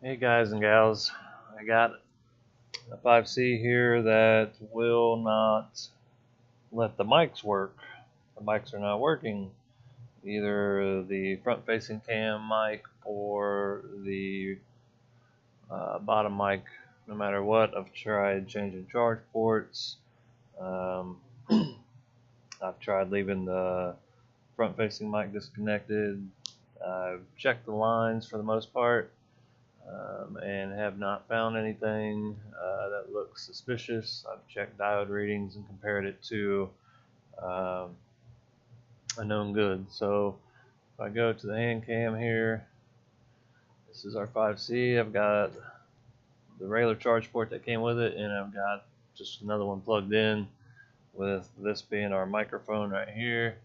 Hey guys and gals, I got a 5C here that will not let the mics work. The mics are not working. Either the front facing cam mic or the bottom mic, no matter what. I've tried changing charge ports. I've tried leaving the front facing mic disconnected. I've checked the lines for the most part. And have not found anything that looks suspicious. I've checked diode readings and compared it to a known good. So if I go to the hand cam here, this is our 5C. I've got the regular charge port that came with it, and I've got just another one plugged in, with this being our microphone right here,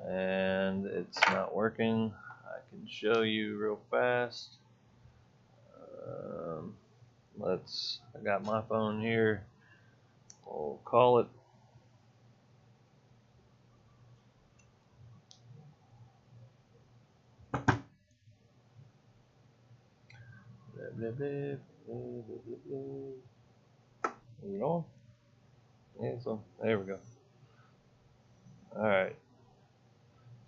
and it's not working. I can show you real fast. I got my phone here. We'll call it. You know? Yeah, so there we go. Alright.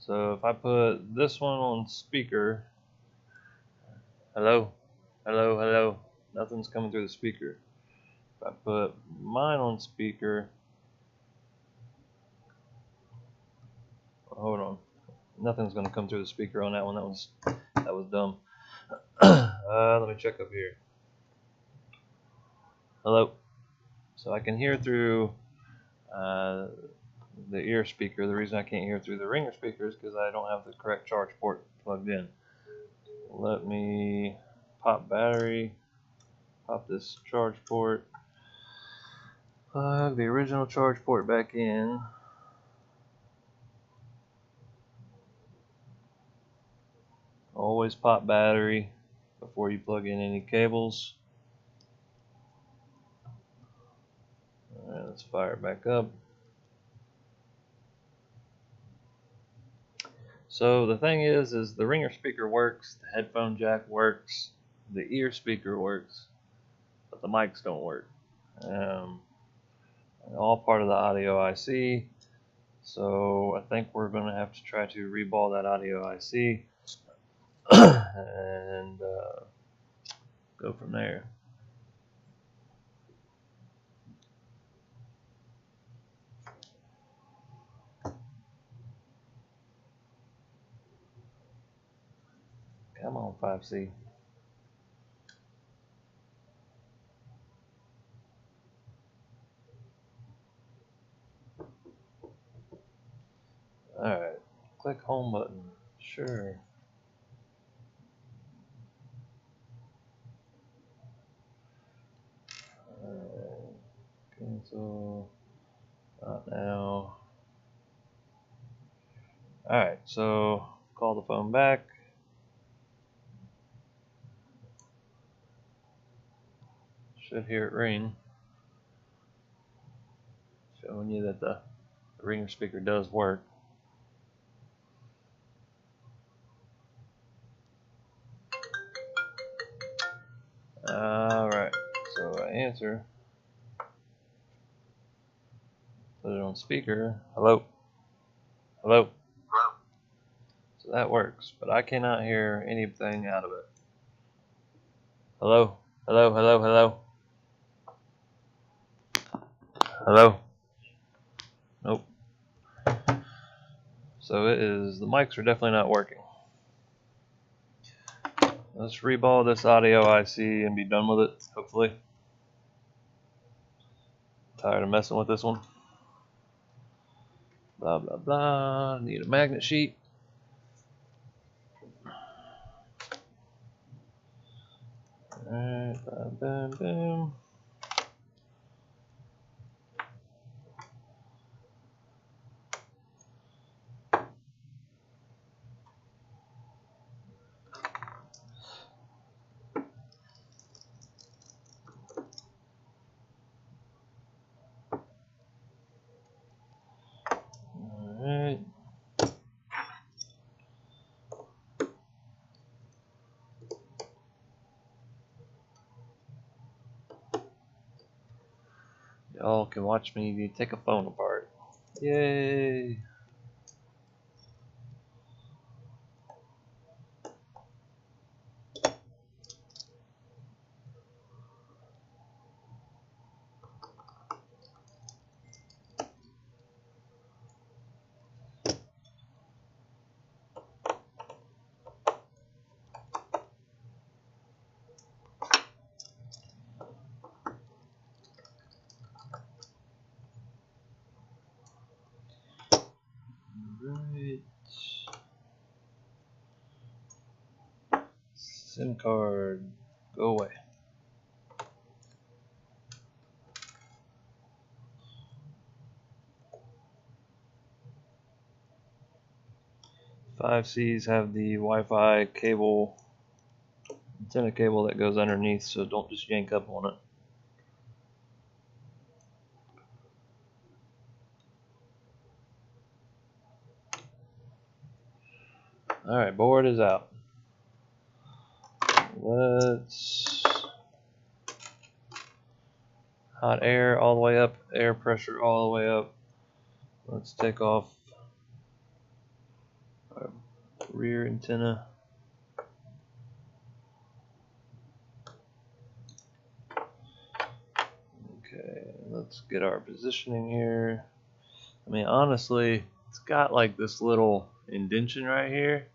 So if I put this one on speaker, hello, hello, hello, nothing's coming through the speaker. If I put mine on speaker, hold on, nothing's going to come through the speaker on that one. That was dumb. Let me check up here. Hello. So I can hear through the ear speaker. The reason I can't hear through the ringer speaker is because I don't have the correct charge port plugged in. Let me pop battery, pop this charge port, plug the original charge port back in. Always pop battery before you plug in any cables. Alright, let's fire it back up. So the thing is the ringer speaker works, the headphone jack works, the ear speaker works, but the mics don't work. All part of the audio IC. So I think we're going to have to try to reball that audio IC and go from there. Come on, 5C. Alright, click home button. Sure. Cancel. Not now. Alright, so call the phone back. Should hear it ring. Showing you that the ringer speaker does work. Alright, so I answer. Put it on speaker. Hello? Hello? So that works, but I cannot hear anything out of it. Hello? Hello? Hello? Hello? Hello? Nope. So the mics are definitely not working. Let's reball this audio IC and be done with it, hopefully. Tired of messing with this one. Blah, blah, blah. Need a magnet sheet. Alright, boom, boom, boom. Alright. Y'all can watch me take a phone apart. Yay! Right. SIM card, go away. Five Cs have the Wi-Fi cable, antenna cable that goes underneath, so don't just yank up on it. Alright, board is out. Let's hot air all the way up, air pressure all the way up. Let's take off our rear antenna. Okay, let's get our positioning here. I mean, honestly, it's got like this little indentation right here.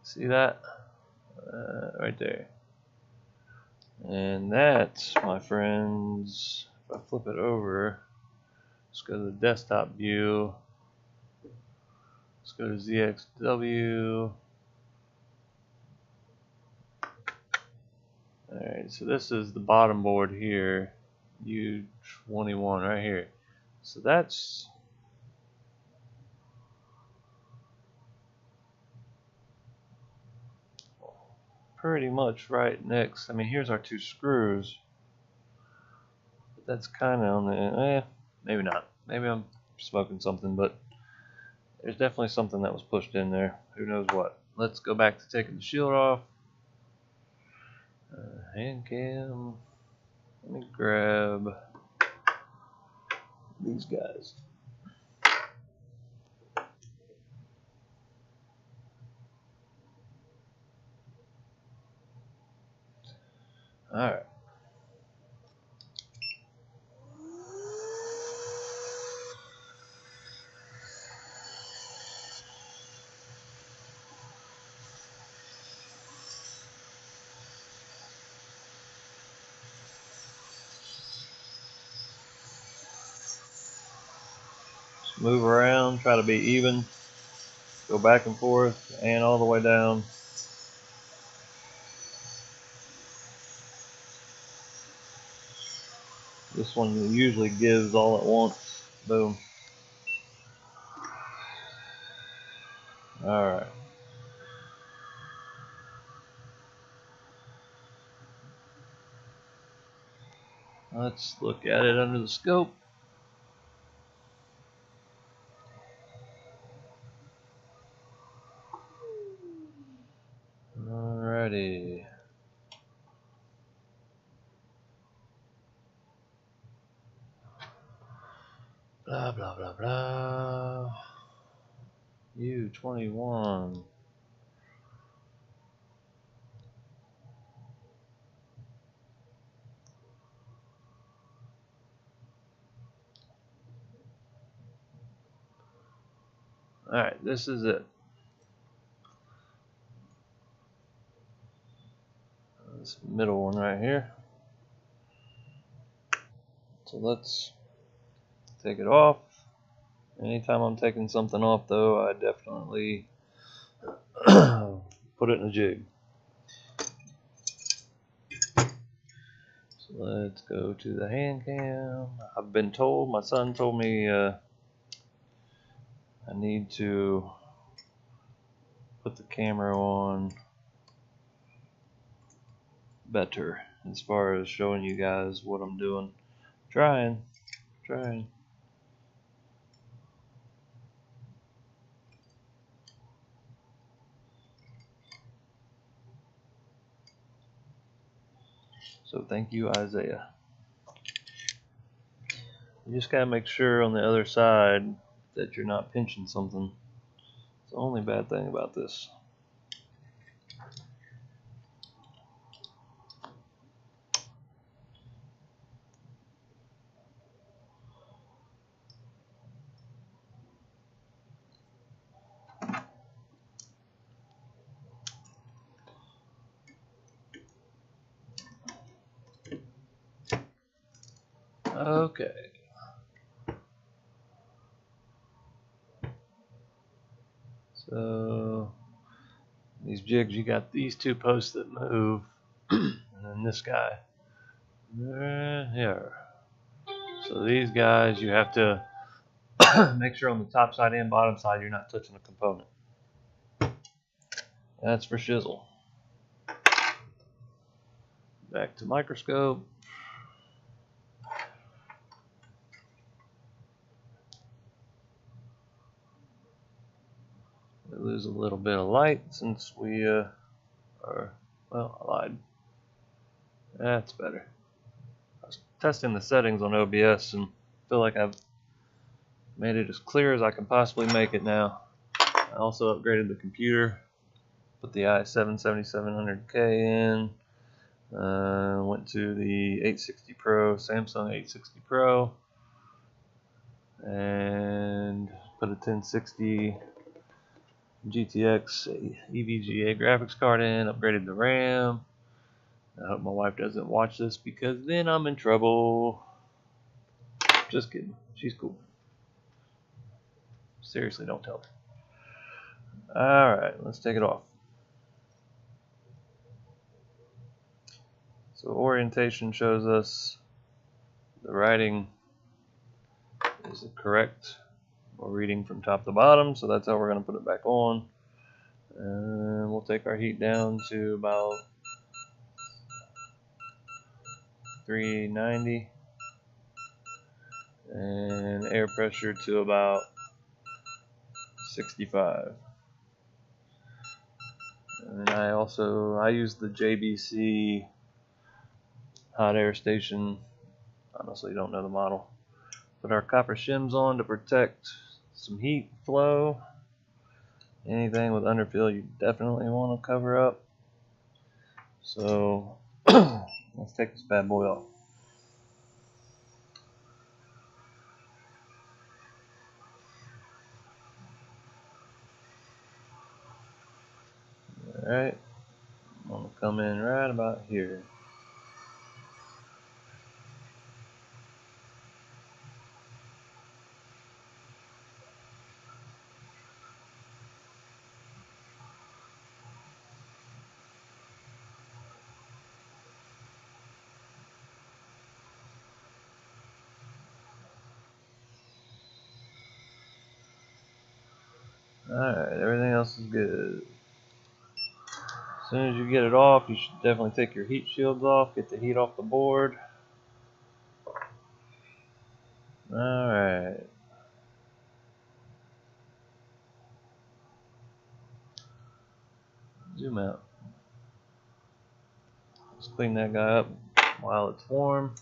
See that? Right there. And that, my friends, if I flip it over, let's go to the desktop view. Let's go to ZXW. Alright, so this is the bottom board here, U21 right here. So that's pretty much right next. I mean, here's our two screws. But that's kind of on the, maybe not. Maybe I'm smoking something, but there's definitely something that was pushed in there. Who knows what. Let's go back to taking the shield off. Hand cam. Let me grab these guys. Alright. Just move around, try to be even. Go back and forth and all the way down. This one usually gives all at once. Boom. Alright. Let's look at it under the scope. Alrighty. Blah blah blah blah. U21. Alright, this is it. This middle one right here. So let's take it off. Anytime I'm taking something off though, I definitely put it in a jig. So let's go to the hand cam. I've been told, my son told me I need to put the camera on better as far as showing you guys what I'm doing. Trying. So thank you, Isaiah. You just gotta make sure on the other side that you're not pinching something. It's the only bad thing about this. Okay. So these jigs, you got these two posts that move, and then this guy. Here. So these guys, you have to make sure on the top side and bottom side you're not touching a component. That's for shizzle. Back to microscope. We lose a little bit of light since we are, well, I lied. That's better. I was testing the settings on OBS and feel like I've made it as clear as I can possibly make it now. I also upgraded the computer, put the i7-7700K in, went to the 860 Pro, Samsung 860 Pro, and put a 1060 GTX EVGA graphics card in, upgraded the RAM. I hope my wife doesn't watch this because then I'm in trouble. Just kidding. She's cool. Seriously, don't tell her. Alright, let's take it off. So orientation shows us the writing is correct. We're reading from top to bottom, so that's how we're going to put it back on. And we'll take our heat down to about 390 and air pressure to about 65. And I use the JBC hot air station. Honestly, don't know the model. Put our copper shims on to protect some heat flow. Anything with underfill you definitely want to cover up. So let's take this bad boy off. Alright, I'm going to come in right about here. Alright, everything else is good. As soon as you get it off, you should definitely take your heat shields off, get the heat off the board. Alright. Zoom out. Let's clean that guy up while it's warm.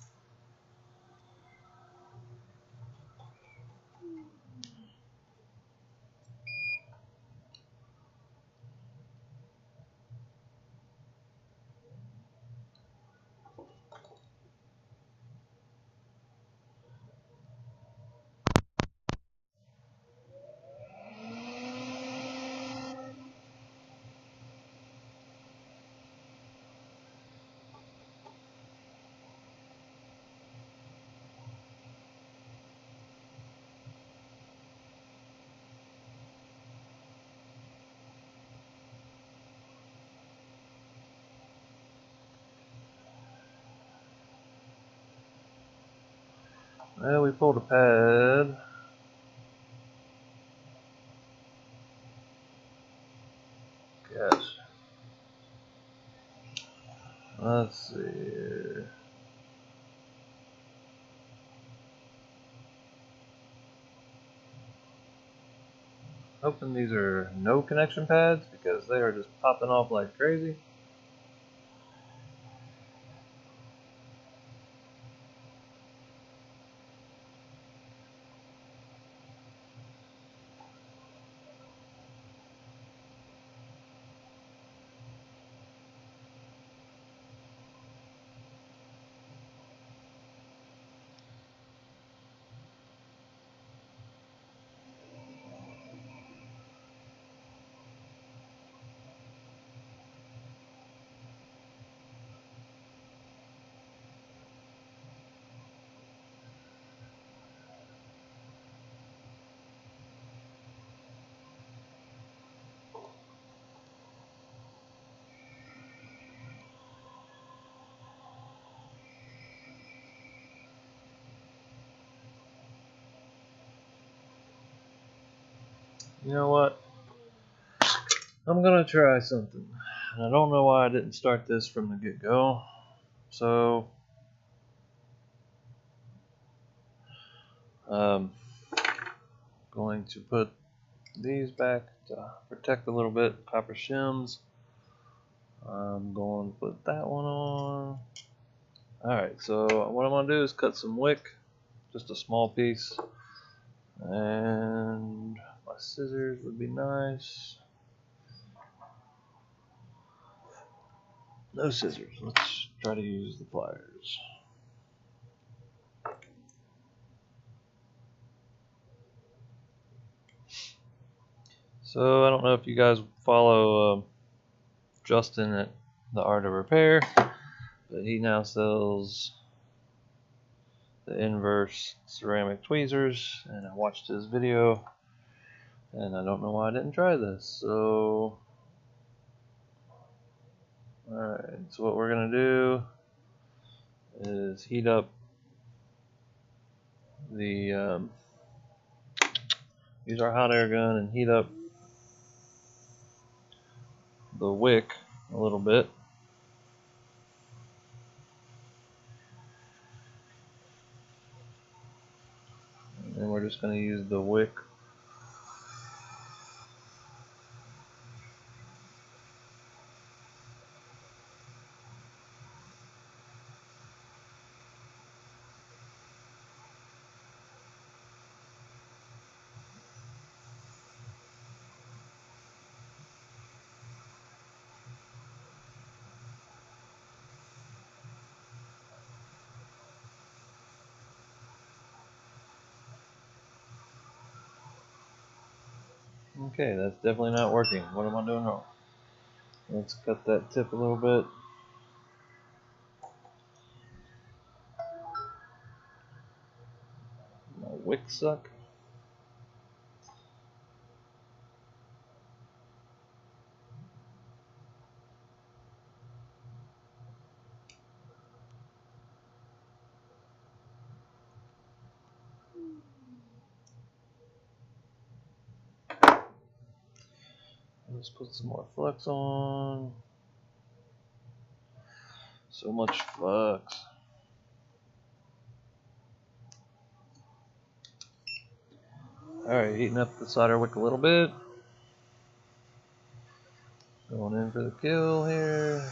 Well, we pulled a pad. Gosh. Let's see here. Hoping these are no connection pads because they are just popping off like crazy. You know what? I'm gonna try something. And I don't know why I didn't start this from the get-go. So, going to put these back to protect a little bit. Copper shims. I'm going to put that one on. Alright, so what I'm going to do is cut some wick. Just a small piece. And my scissors would be nice. No scissors. Let's try to use the pliers. So I don't know if you guys follow Justin at The Art of Repair, but he now sells the inverse ceramic tweezers, and I watched his video, and I don't know why I didn't try this. So, alright, so what we're gonna do is heat up the use our hot air gun and heat up the wick a little bit. And we're just going to use the wick. Okay, that's definitely not working. What am I doing wrong? Let's cut that tip a little bit. My wick suck. Let's put some more flux on. So much flux. Alright, heating up the solder wick a little bit. Going in for the kill here.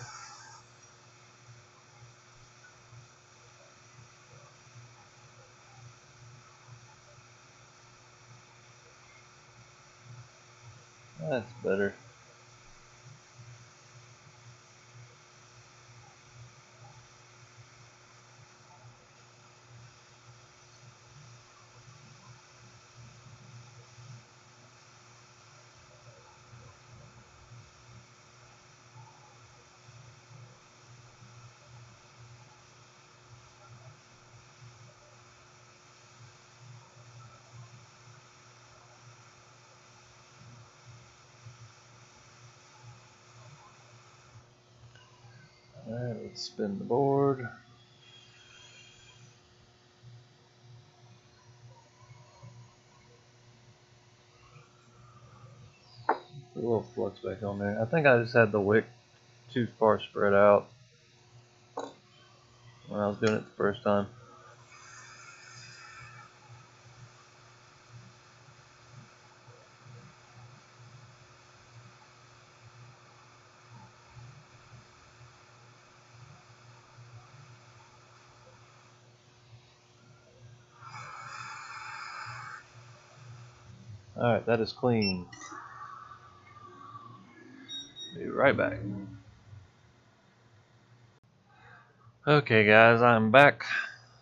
That's better. Alright, let's spin the board. Put a little flux back on there. I think I just had the wick too far spread out when I was doing it the first time. Alright, that is clean. Be right back. Okay guys, I'm back.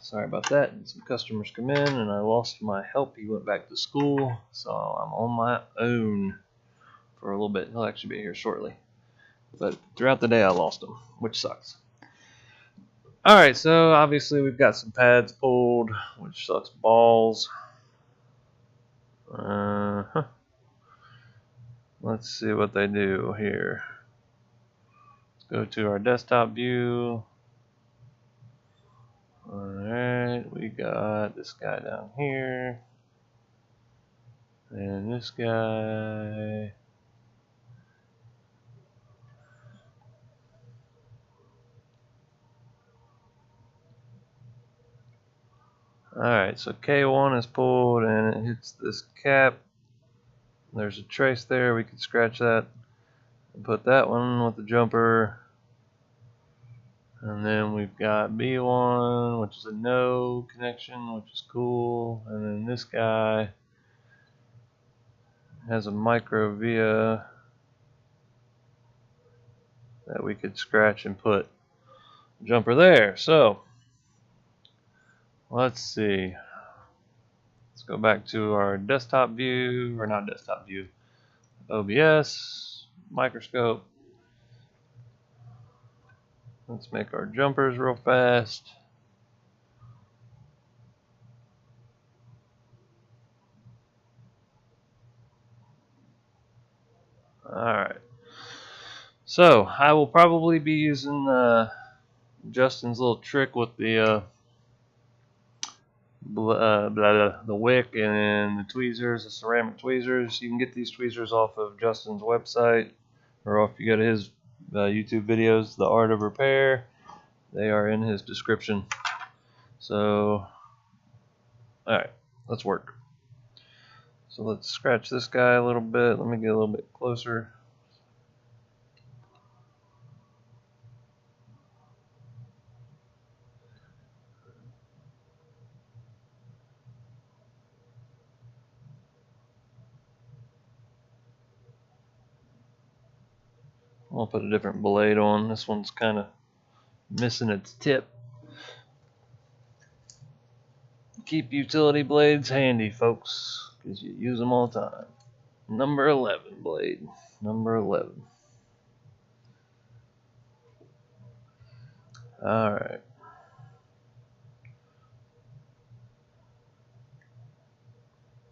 Sorry about that. Some customers come in and I lost my help. He went back to school, so I'm on my own for a little bit. He'll actually be here shortly. But throughout the day I lost him, which sucks. Alright, so obviously we've got some pads pulled, which sucks balls. Let's see what they do here. Let's go to our desktop view. Alright, we got this guy down here. And this guy. Alright, so K1 is pulled and it hits this cap. There's a trace there. We could scratch that and put that one with the jumper. And then we've got B1, which is a no connection, which is cool. And then this guy has a micro via that we could scratch and put a jumper there. So let's see. Let's go back to our desktop view, or not desktop view, OBS, microscope. Let's make our jumpers real fast. Alright. So I will probably be using Justin's little trick with the the wick and the tweezers, the ceramic tweezers. You can get these tweezers off of Justin's website, or if you go to his YouTube videos, The Art of Repair. They are in his description. So, alright, let's work. So let's scratch this guy a little bit. Let me get a little bit closer. I'll put a different blade on. This one's kind of missing its tip. Keep utility blades handy, folks, because you use them all the time. Number 11 blade. Number 11. Alright.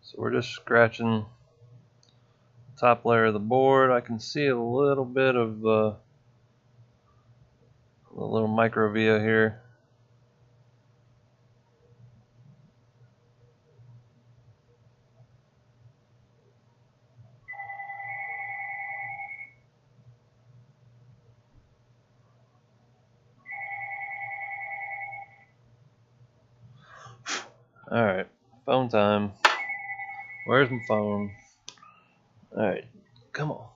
So we're just scratching the top layer of the board. I can see a little bit of a little micro via here. Alright, phone time. Where's my phone? Alright, come on.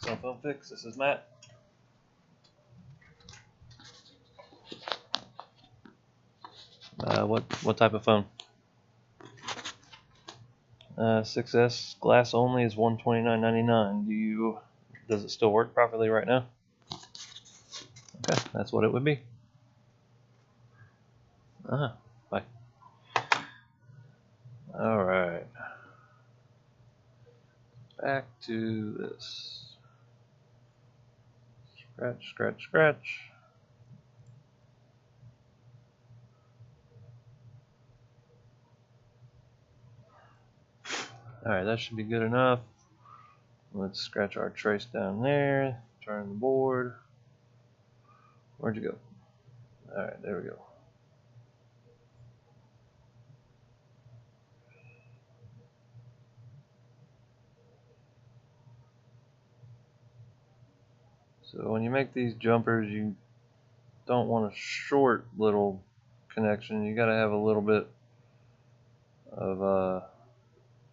Cell phone fix, this is Matt. What type of phone? 6S glass only is $129.99. Does it still work properly right now? Okay, that's what it would be. Bye. Alright. Back to this. Scratch, scratch, scratch. Alright, that should be good enough. Let's scratch our trace down there. Turn the board. Where'd you go? Alright, there we go. So when you make these jumpers, you don't want a short little connection. You gotta have a little bit of a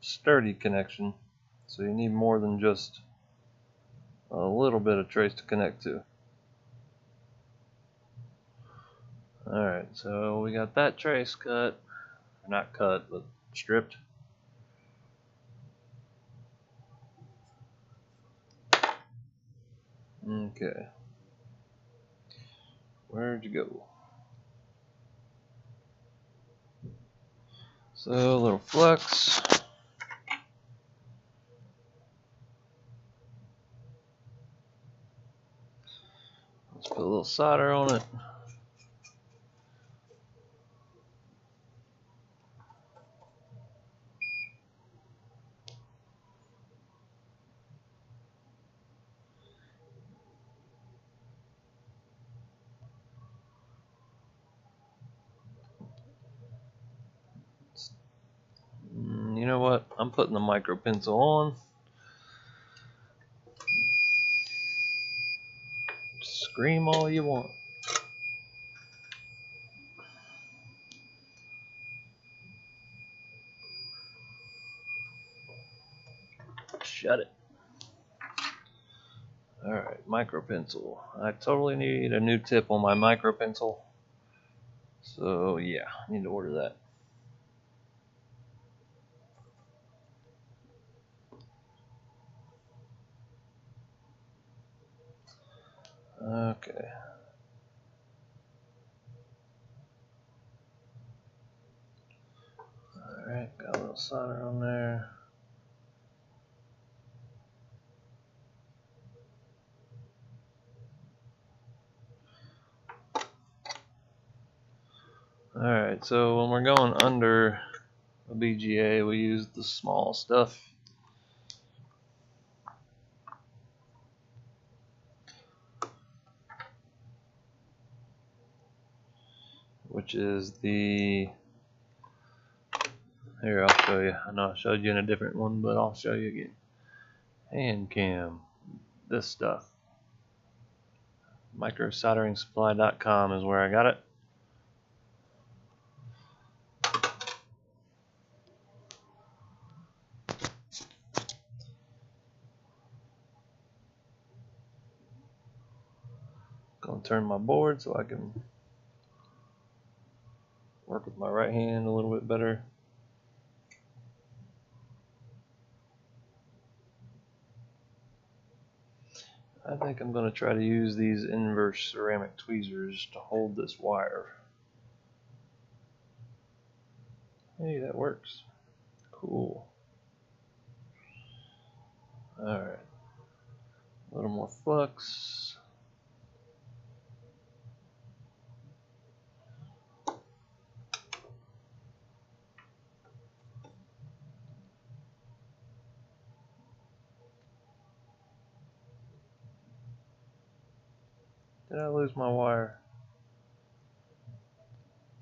sturdy connection. So you need more than just a little bit of trace to connect to. Alright, so we got that trace cut. Not cut, but stripped. Okay. Where'd you go? So a little flux. Let's put a little solder on it. know what? I'm putting the micro pencil on. Scream all you want. Shut it. Alright, micro pencil. I totally need a new tip on my micro pencil. So yeah, I need to order that. Okay. Alright, got a little solder on there. Alright, so when we're going under a BGA, we use the small stuff. Which is the, here I'll show you. I know I showed you in a different one, but I'll show you again. Hand cam, this stuff. Microsolderingsupply.com is where I got it. Gonna turn my board so I can work with my right hand a little bit better. I think I'm going to try to use these inverse ceramic tweezers to hold this wire. Hey, that works. Cool. Alright. A little more flux. Did I lose my wire?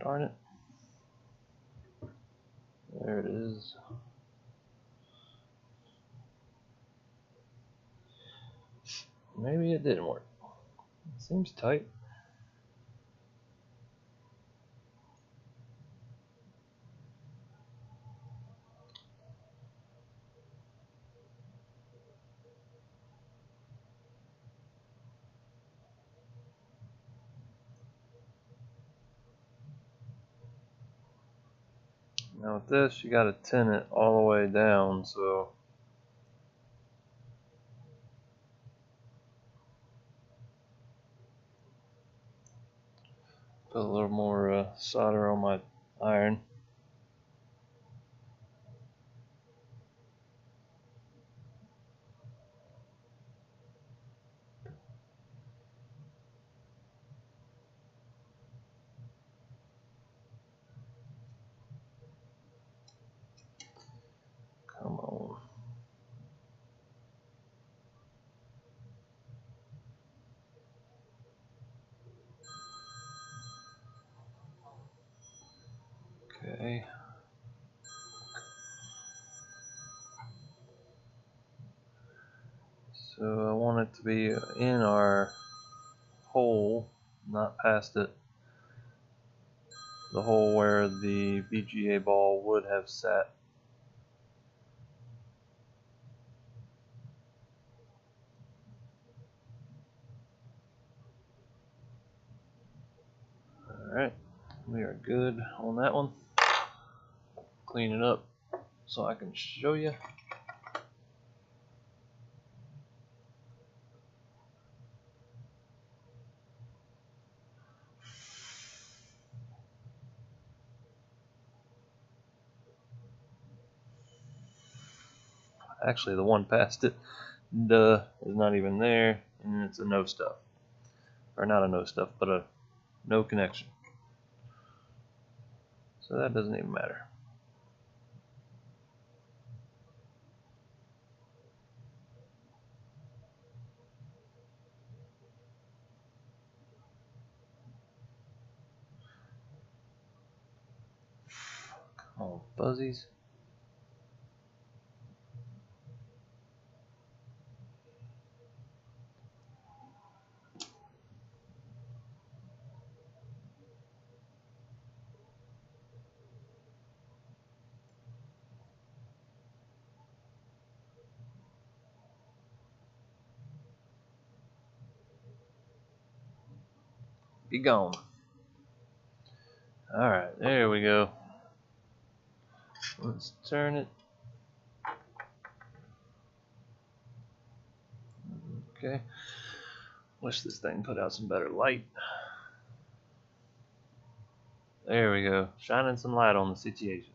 Darn it. There it is. Maybe it didn't work. It seems tight. Now with this, you got to tin it all the way down, so put a little more solder on my iron. Come on. Okay. So I want it to be in our hole, not past it. The hole where the VGA ball would have sat. Alright, we are good on that one. Clean it up so I can show you. Actually, the one past it, duh, is not even there, and it's a no stuff. Or not a no stuff, but a no connection. So that doesn't even matter. Come on, fuzzies. Be gone. Alright, there we go. Let's turn it. Okay. Wish this thing put out some better light. There we go. Shining some light on the situation.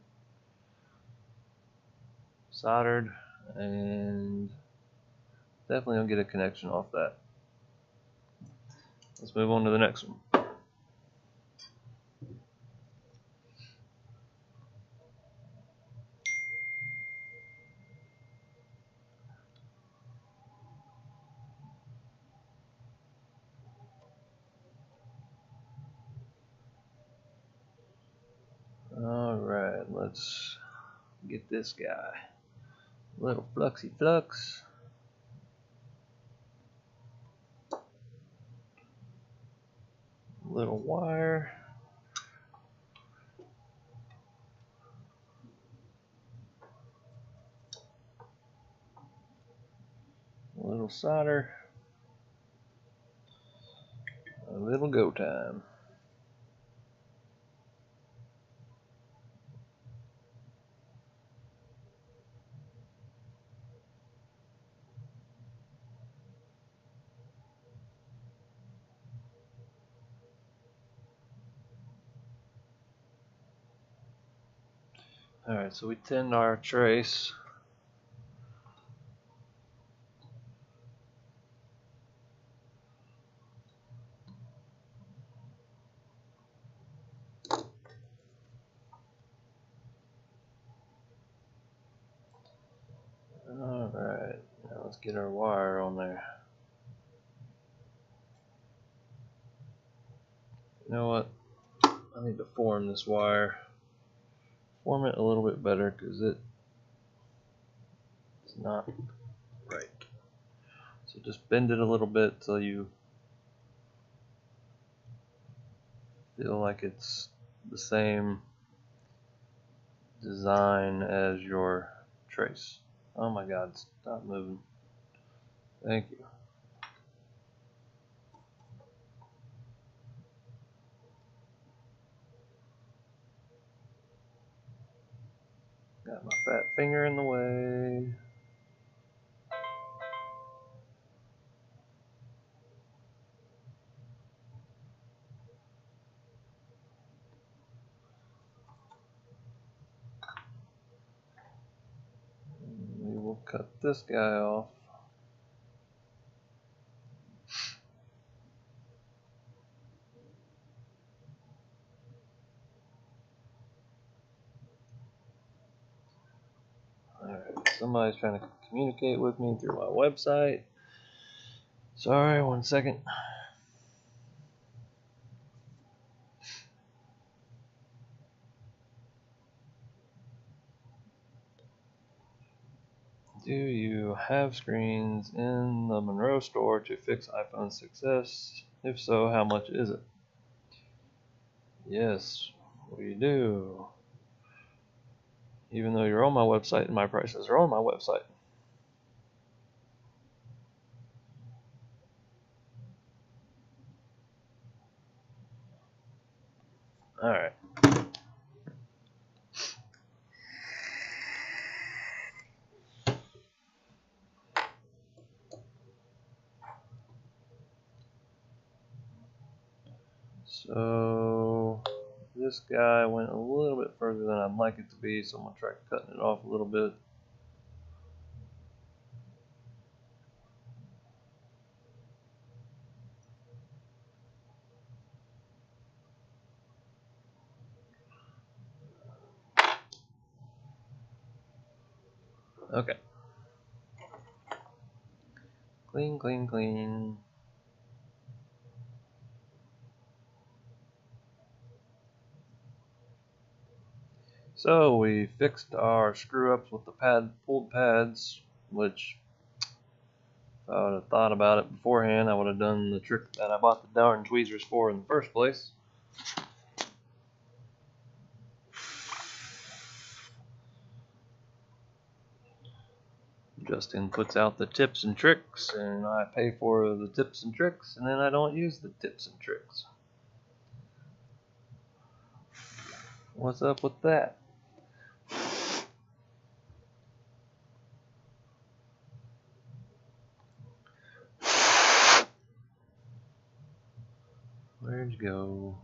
Soldered, and definitely gonna get a connection off that. Let's move on to the next one. Alright, let's get this guy. Little fluxy flux. Little wire. A little solder. A little go time. Alright, so we tinned our trace. Alright, now let's get our wire on there. You know what? I need to form this wire. Form it a little bit better because it's not right. So just bend it a little bit till you feel like it's the same design as your trace. Oh my god, stop moving. Thank you. Got my fat finger in the way. We will cut this guy off. Alright, somebody's trying to communicate with me through my website. Sorry, 1 second. Do you have screens in the Monroe store to fix iPhone 6s? If so, how much is it? Yes, we do. Even though you're on my website and my prices are on my website. Alright. So this guy went a little bit further than I'd like it to be, so I'm going to try cutting it off a little bit. Okay. Clean, clean, clean. So we fixed our screw ups with the pulled pads, which if I would have thought about it beforehand, I would have done the trick that I bought the darn tweezers for in the first place. Justin puts out the tips and tricks, and I pay for the tips and tricks, and then I don't use the tips and tricks. What's up with that? Where'd you go?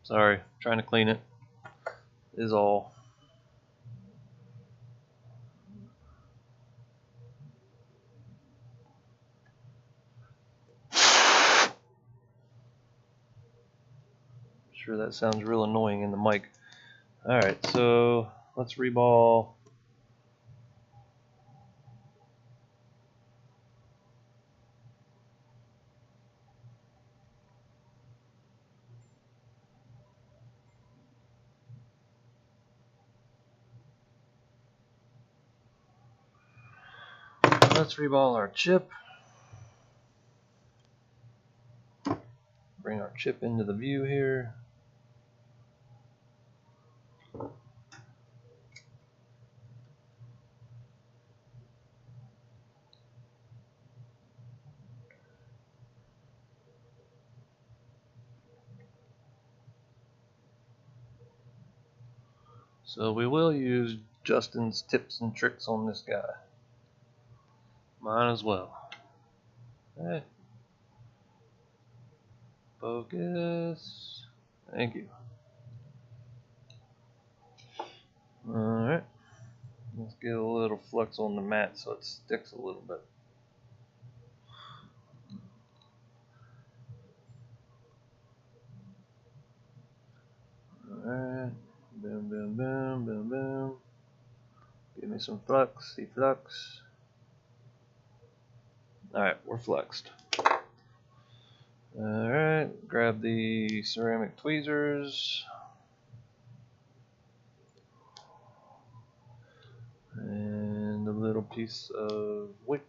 Sorry, trying to clean it is all. Sure, that sounds real annoying in the mic. Alright, so let's reball. Let's reball our chip. Bring our chip into the view here. So we will use Justin's tips and tricks on this guy. Mine as well. Hey. Focus. Thank you. Alright. Let's get a little flux on the mat so it sticks a little bit. Alright. Boom, boom, boom, boom, boom. Give me some flux. See flux. Alright, we're fluxed. Alright, grab the ceramic tweezers. And a little piece of wick.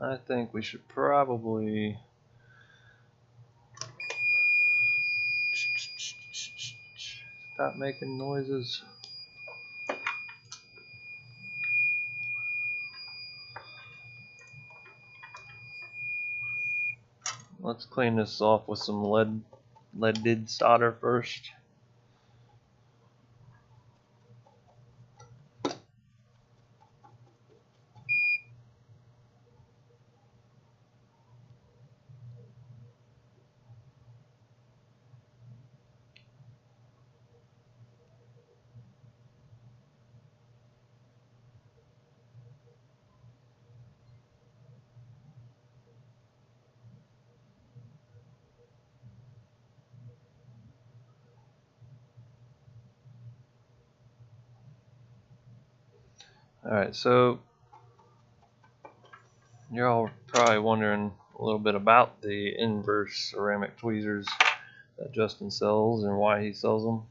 I think we should probably stop making noises. Let's clean this off with some leaded solder first. Alright, so you're all probably wondering a little bit about the inverse ceramic tweezers that Justin sells and why he sells them.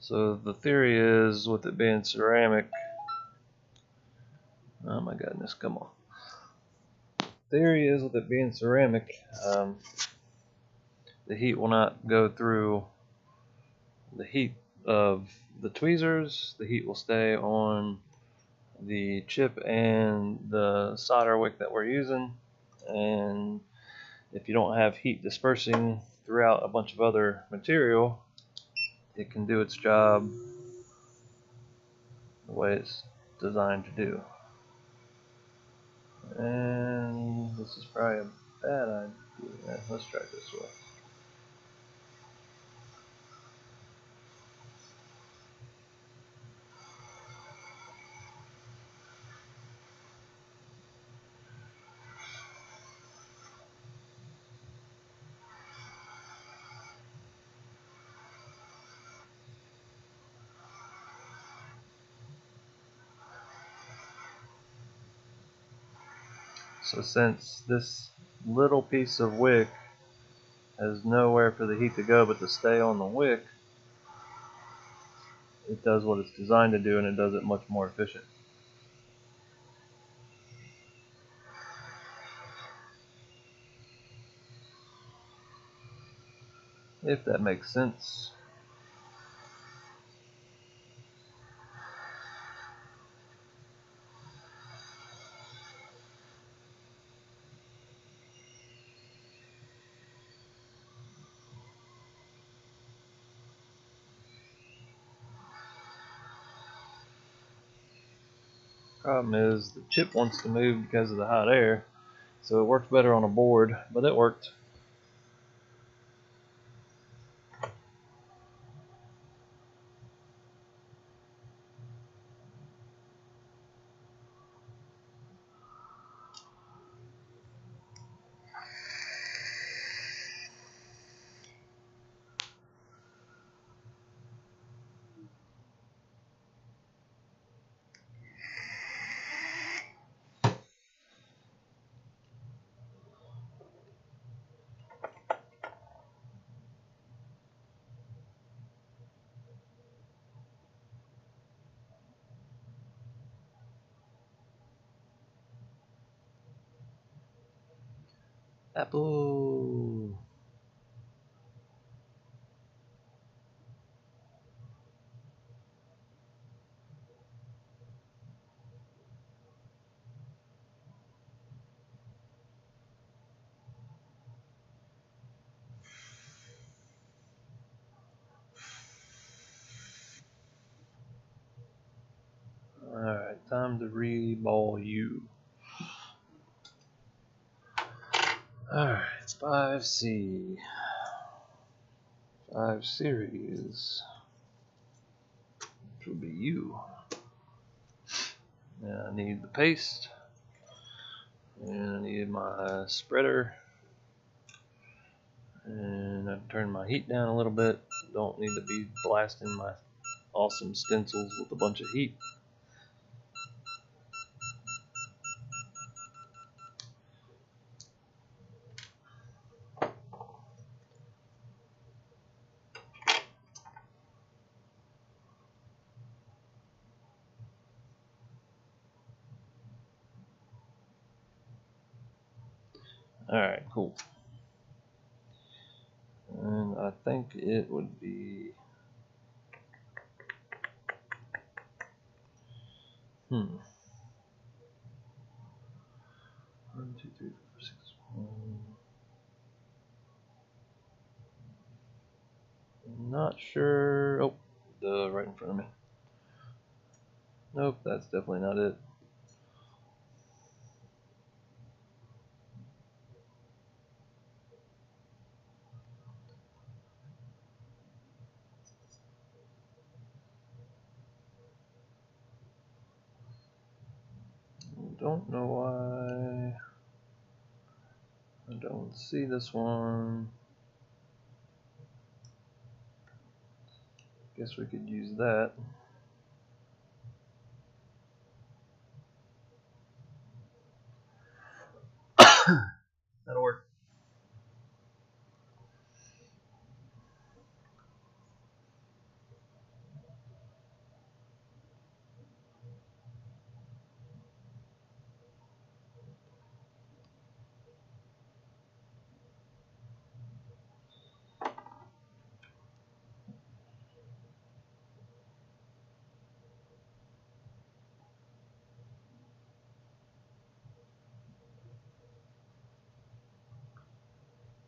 So the theory is, with it being ceramic, oh my goodness, come on. Theory is, with it being ceramic, the heat will not go through the heat of the tweezers. The heat will stay on the chip and the solder wick that we're using, and if you don't have heat dispersing throughout a bunch of other material, it can do its job the way it's designed to do. And this is probably a bad idea. Let's try it this way. So since this little piece of wick has nowhere for the heat to go but to stay on the wick, it does what it's designed to do, and it does it much more efficient. If that makes sense. Problem is the chip wants to move because of the hot air, so it works better on a board, but it worked. Apple. Alright, time to reball you. Alright, 5C. 5 series. Which will be you. And I need the paste. And I need my spreader. And I turn my heat down a little bit. Don't need to be blasting my awesome stencils with a bunch of heat. Alright, cool. And I think it would be... One, 2, 3, 4, 6, 1. Not sure. Oh, right in front of me. Nope, that's definitely not it. Don't know why I don't see this one. Guess we could use that. That'll work.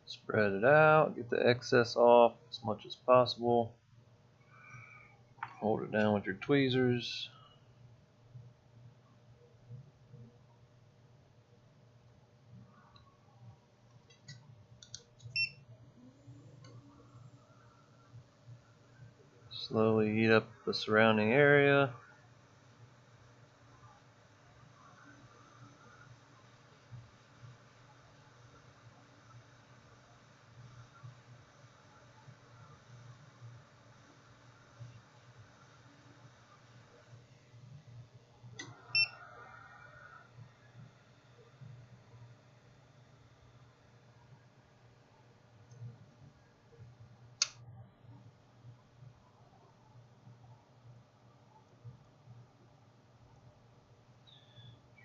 Spread it out, get the excess off as much as possible. Hold it down with your tweezers. Slowly heat up the surrounding area.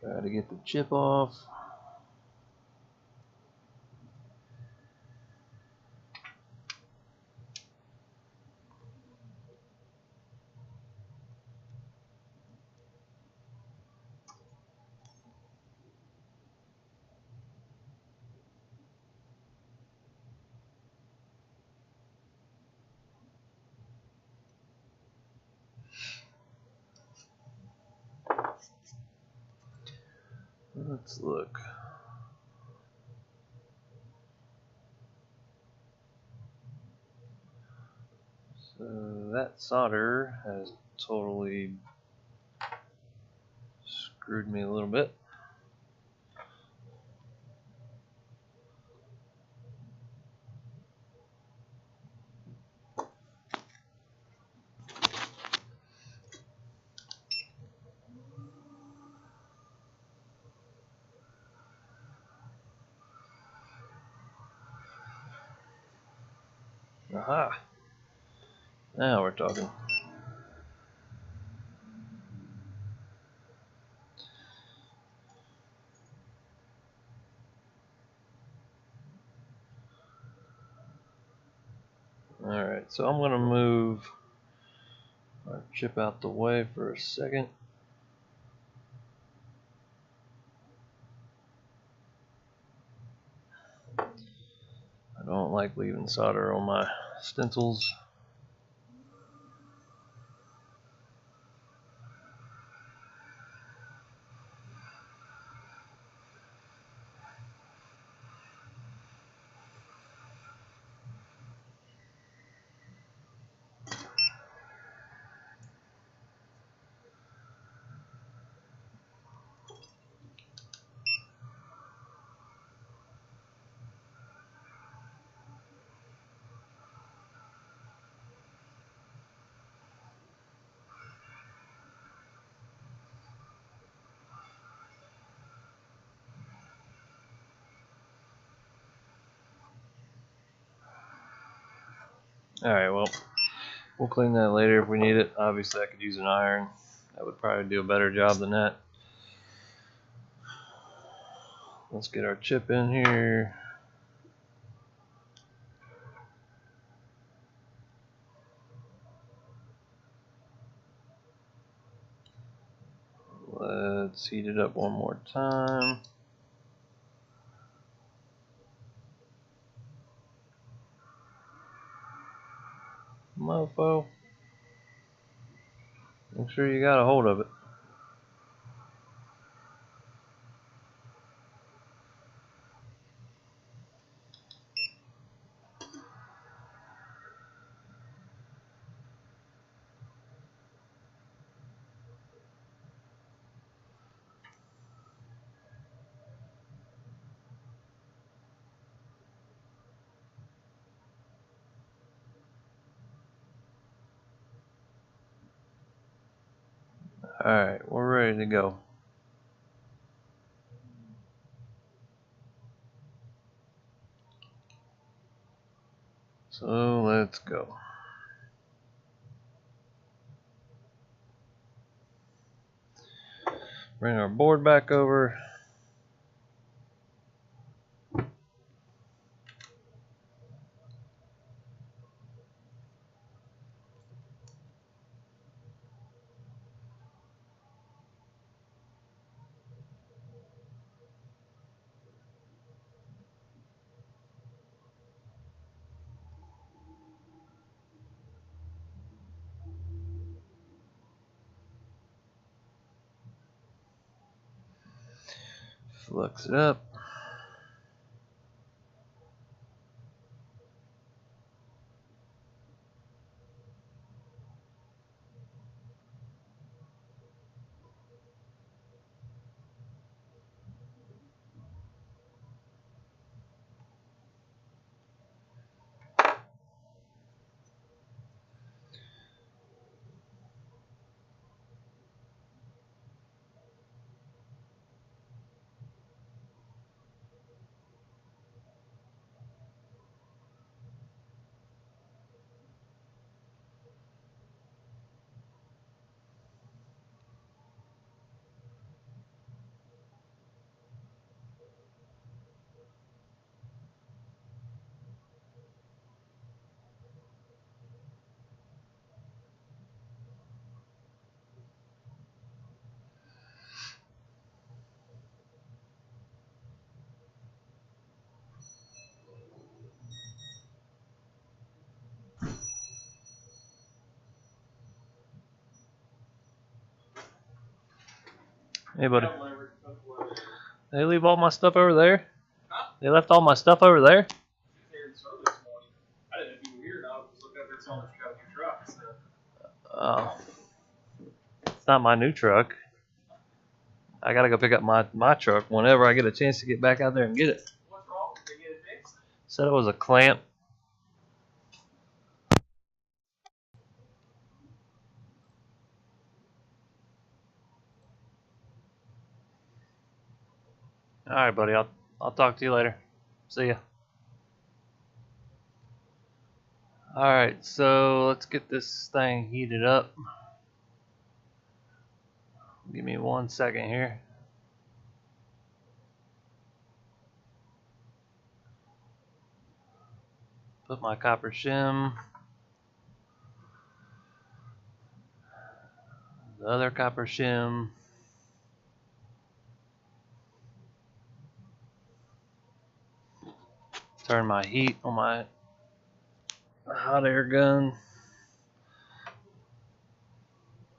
Try to get the chip off. Let's look. So that solder has totally screwed me a little bit. Aha! Now we're talking. Alright, so I'm going to move our chip out the way for a second. I don't like leaving solder on my stencils. Alright, well, we'll clean that later if we need it. Obviously, I could use an iron. That would probably do a better job than that. Let's get our chip in here. Let's heat it up one more time. Mofo. Make sure you got a hold of it. Alright, we're ready to go. So let's go. Bring our board back over. Flux it up. Hey, buddy. They leave all my stuff over there? They left all my stuff over there? Oh. It's not my new truck. I gotta go pick up my truck whenever I get a chance to get back out there and get it. What's wrong? Did they get it fixed? Said it was a clamp. Alright, buddy. I'll talk to you later. See ya. Alright, so let's get this thing heated up. Give me 1 second here. Put my copper shim. The other copper shim. Turn my heat on my hot air gun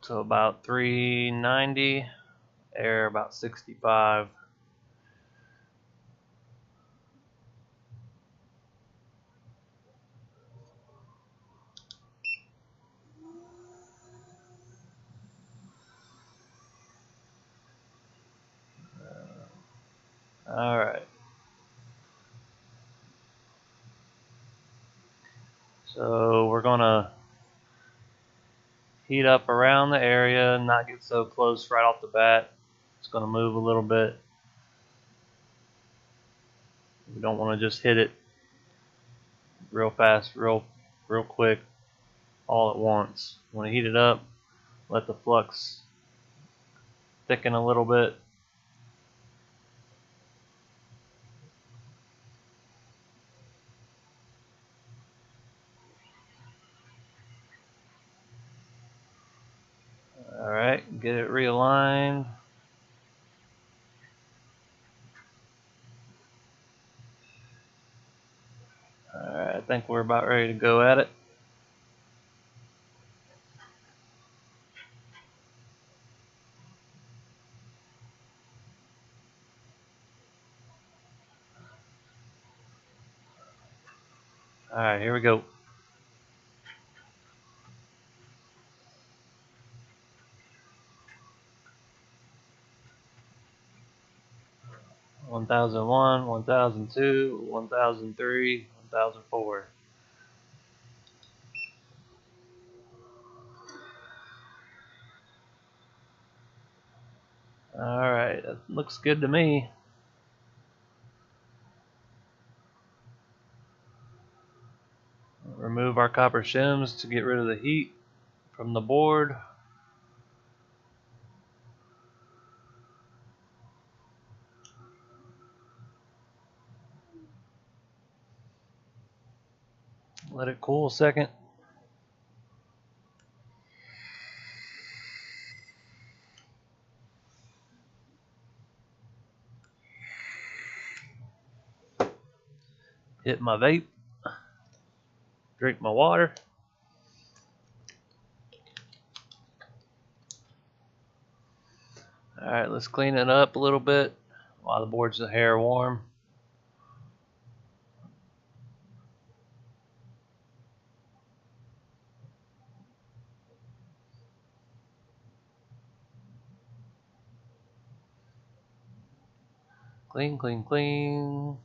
to about 390, air about 65. Alright. So we're gonna heat up around the area, not get so close right off the bat. It's gonna move a little bit. We don't want to just hit it real fast, real quick, all at once. Want to heat it up, let the flux thicken a little bit. Alright, get it realigned. Alright, I think we're about ready to go at it. Alright, here we go. One 1001, 1002, 1003, 1004. Alright, that looks good to me. Remove our copper shims to get rid of the heat from the board. Let it cool a second. Hit my vape. Drink my water. Alright, let's clean it up a little bit while the board's a hair warm. Clean, clean, clean.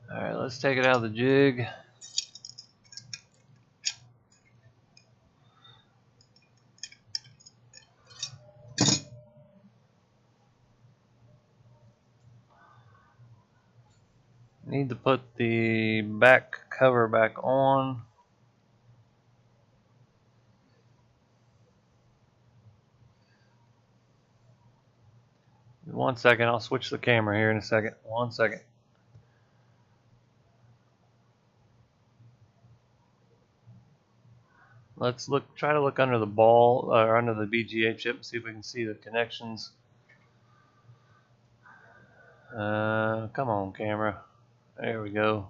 Alright, let's take it out of the jig. Need to put the back cover back on. One second, I'll switch the camera here in a second. 1 second. Let's try to look under the ball or under the BGA chip and see if we can see the connections. Come on, camera. There we go.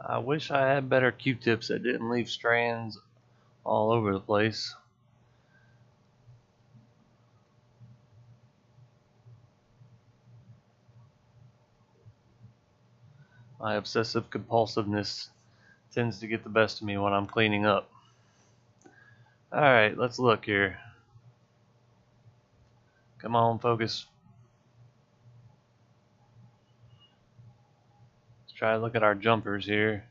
I wish I had better Q-tips that didn't leave strands all over the place. My obsessive compulsiveness tends to get the best of me when I'm cleaning up. Alright, let's look here. Come on, focus. Let's try to look at our jumpers here.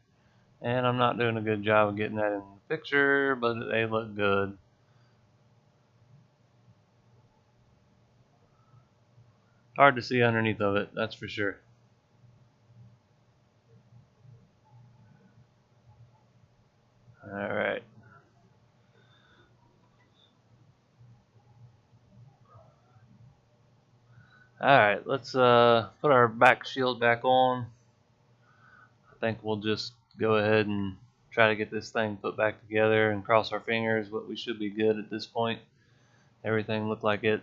And I'm not doing a good job of getting that in the picture, but they look good. Hard to see underneath of it, that's for sure. Alright. Alright, let's put our back shield back on. I think we'll just go ahead and try to get this thing put back together and cross our fingers, but we should be good at this point. Everything looked like it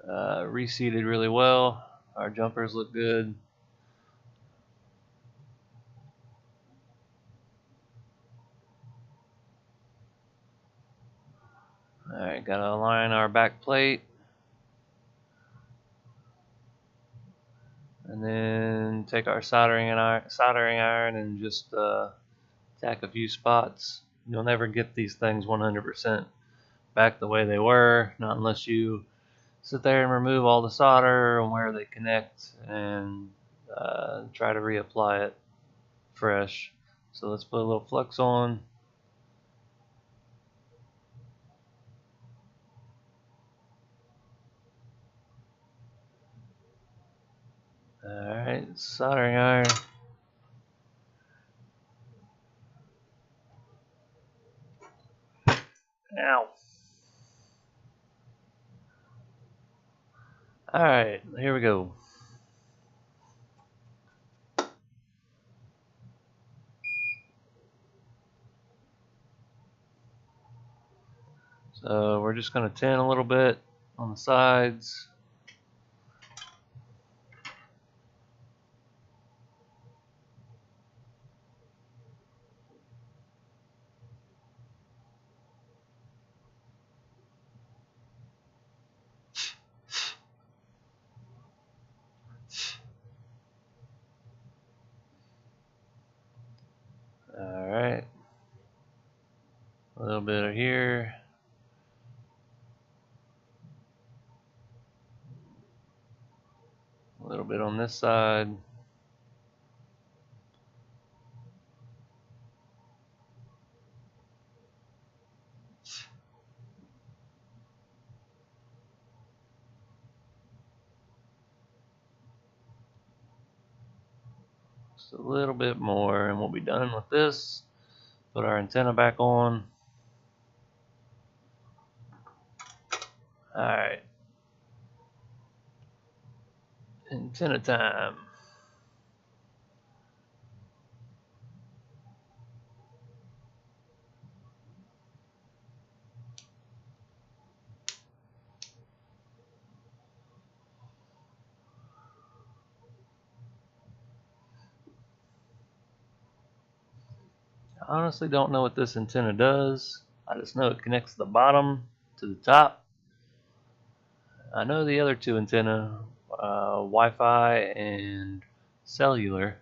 reseated really well. Our jumpers look good. Alright, gotta align our back plate. And then take our soldering iron and just tack a few spots. You'll never get these things 100% back the way they were, not unless you sit there and remove all the solder and where they connect and try to reapply it fresh. So let's put a little flux on. Alright, soldering iron. Ow. Alright, here we go. So we're just going to tin a little bit on the sides. Alright. A little bit of here. A little bit on this side. Just a little bit more and we'll be done with this. Put our antenna back on. Alright. Antenna time. I honestly don't know what this antenna does. I just know it connects the bottom to the top. I know the other two antenna, Wi-Fi and cellular.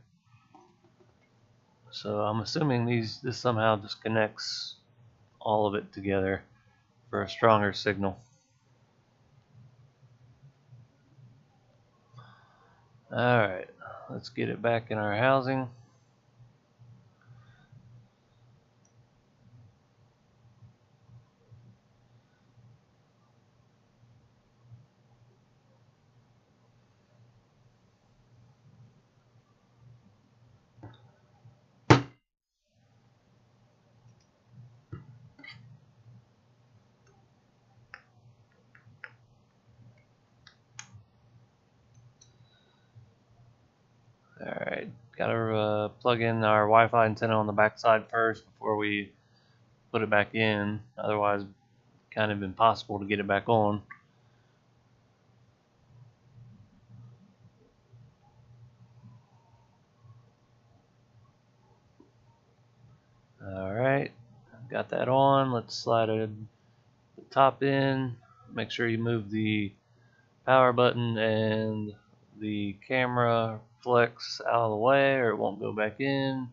So I'm assuming this somehow just connects all of it together for a stronger signal. Alright, let's get it back in our housing. Alright, gotta plug in our Wi-Fi antenna on the back side first before we put it back in. Otherwise, kind of impossible to get it back on. Got that on. Let's slide the top in. Make sure you move the power button and the camera flex out of the way or it won't go back in.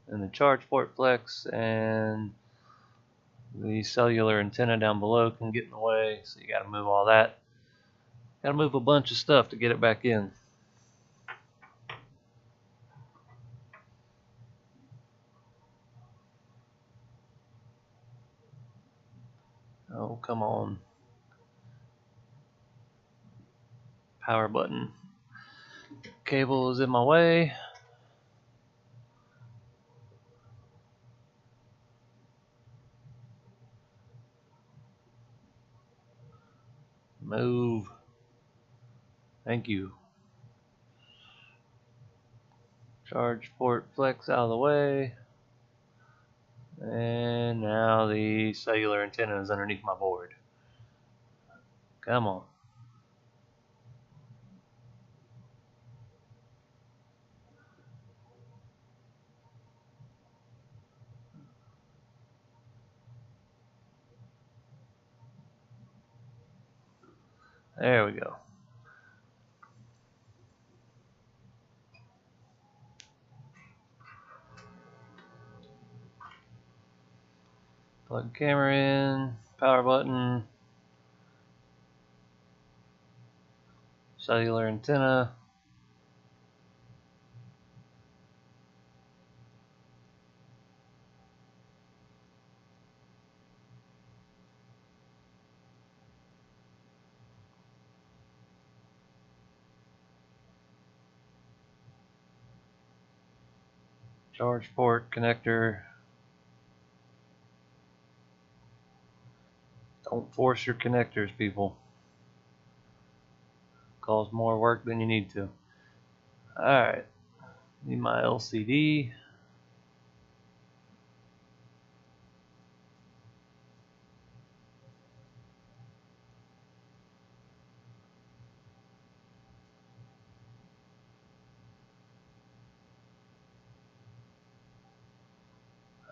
And the charge port flex and the cellular antenna down below can get in the way, so you got to move all that. Got to move a bunch of stuff to get it back in. Oh, come on. Power button. Cable is in my way. Move. Thank you. Charge port flex out of the way. And now the cellular antenna is underneath my board. Come on. There we go. Plug camera in, power button, cellular antenna. Charge port connector. Don't force your connectors, people. Cause more work than you need to. Alright. Need my LCD.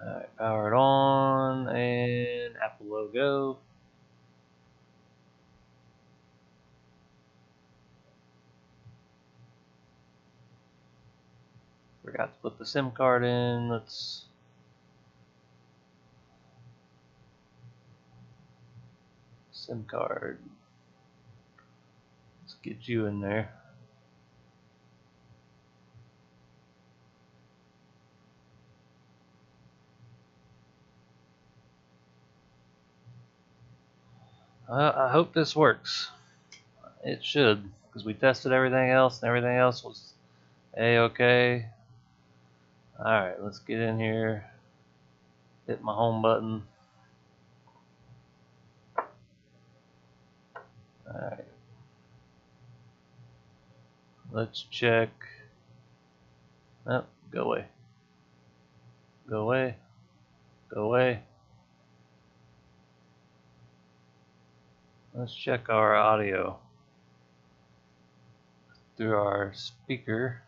Alright, power it on and Apple logo. Forgot to put the SIM card in. Let's SIM card. Let's get you in there. I hope this works. It should, because we tested everything else and everything else was A-okay. Alright, let's get in here. Hit my home button. Alright. Let's check. Oh, go away. Go away. Go away. Let's check our audio through our speaker.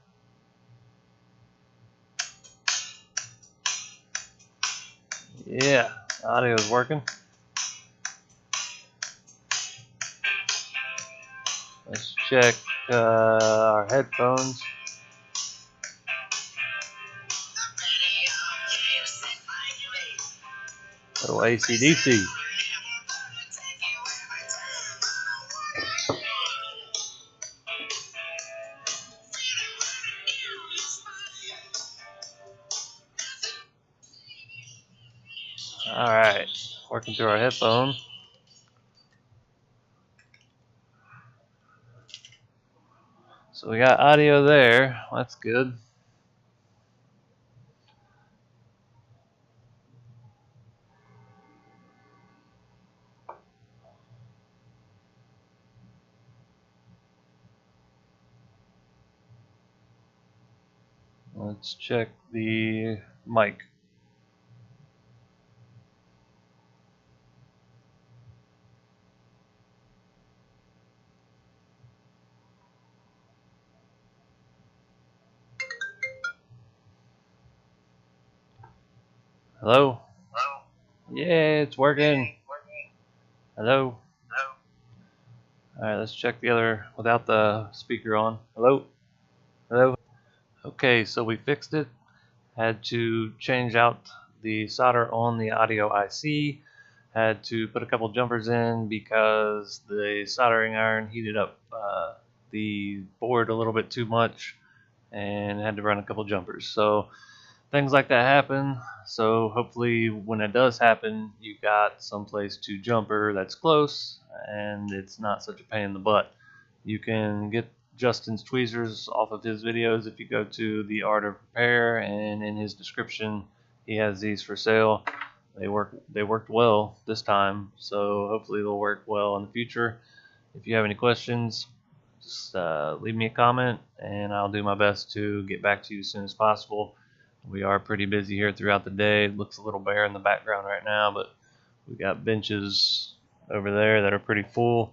Yeah, audio is working. Let's check our headphones. Little AC/DC. Alright, working through our headphone. So we got audio there, that's good. Let's check the mic. Hello? Yeah, it's working. Hello. Alright, let's check the other without the speaker on. Hello? Hello? Okay, so we fixed it. Had to change out the solder on the audio IC. Had to put a couple jumpers in because the soldering iron heated up the board a little bit too much and had to run a couple jumpers. So things like that happen. So hopefully when it does happen, you got someplace to jumper that's close and it's not such a pain in the butt. You can get Justin's tweezers off of his videos if you go to The Art of Repair, and in his description he has these for sale. They worked well this time, so hopefully they'll work well in the future. If you have any questions, just leave me a comment and I'll do my best to get back to you as soon as possible. We are pretty busy here throughout the day. It looks a little bare in the background right now, but we got benches over there that are pretty full.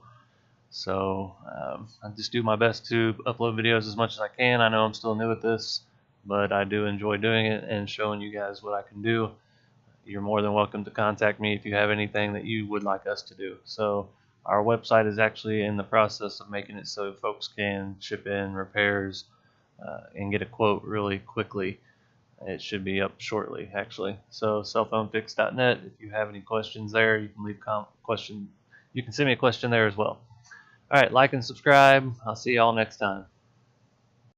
So I just do my best to upload videos as much as I can. I know I'm still new at this, but I do enjoy doing it and showing you guys what I can do. You're more than welcome to contact me if you have anything that you would like us to do. So our website is actually in the process of making it so folks can ship in repairs and get a quote really quickly. It should be up shortly, actually. So cellphonefix.net. If you have any questions there, you can leave question. You can send me a question there as well. All right, like and subscribe. I'll see y'all next time.